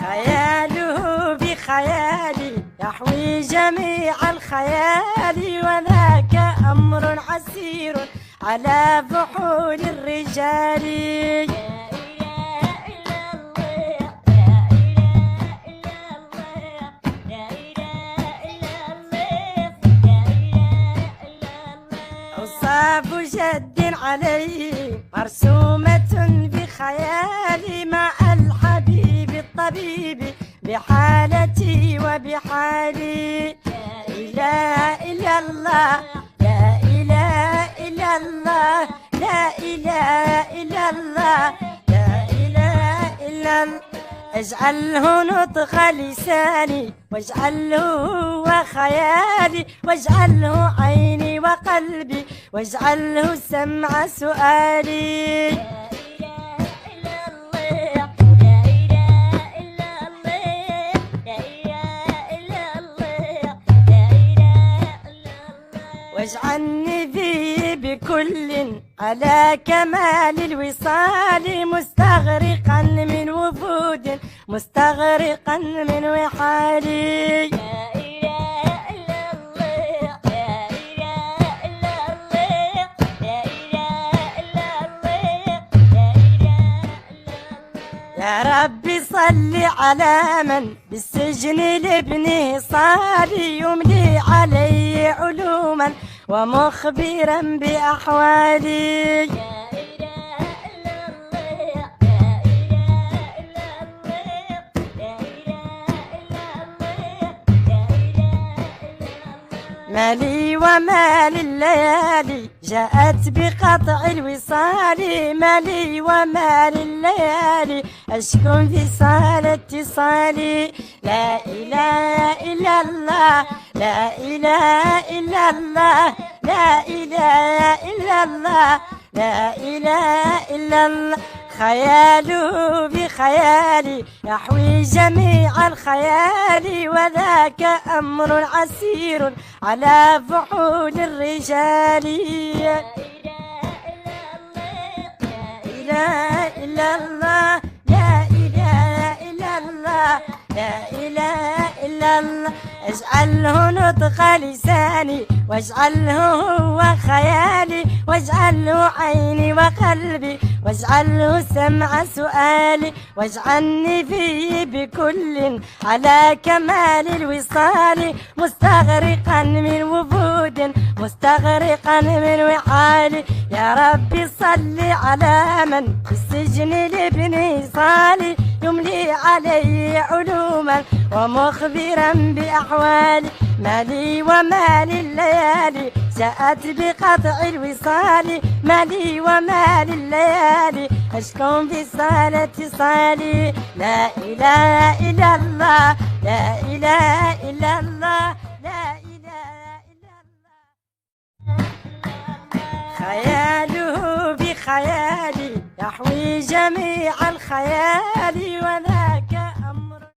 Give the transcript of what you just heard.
خياله بخيالي يحوي جميع الخيال، وذاك أمر عسير على فحول الرجال. أوصاف جد عليه مرسومة بخيالي، مع الحبيب الطبيب بحالتي وبحالي. لا إله إلا الله، لا إله إلا الله، لا إله إلا الله، لا إله إلا الله. اجعله نطق لساني، واجعله هو خيالي، واجعله عيني وقلبي، واجعله سمع سؤالي. واجعلني فيه بكل على كمال الوصال، مستغرقا من وفود، مستغرقا من وحالي. يا ربي صل على من بالسجن لابنه صالي، يملي علي علوما ومخبرا بأحوالي. مالي ومال الليالي جاءت بقطع الوصال، مالي ومال الليالي أشكو في صال اتصالي. لا إله إلا الله، لا إله إلا الله، لا إله إلا الله، لا إله إلا الله. خياله بخيالي يحوي جميع الخيال، وذاك أمر عسير على فحول الرجال. لا إله إلا الله، لا إله إلا الله، لا إله إلا الله. اجعله نطق لساني، واجعله هو خيالي، واجعله عيني وقلبي، واجعله سمع سؤالي. واجعلني فيه بكل على كمال الوصال، مستغرقا من وفود، مستغرقا من وحالي. يا ربي صل على من في السجن لابنه صالي، يملي علي علوما ومخبرا بأحوالي. مالي ومال الليالي جاءت بقطع الوصال، مالي ومال الليالي أشكو في صال اتصالي. لا إله إلا الله، لا إله إلا الله، لا إله إلا الله. خياله بخيالي يحوي جميع الخيال،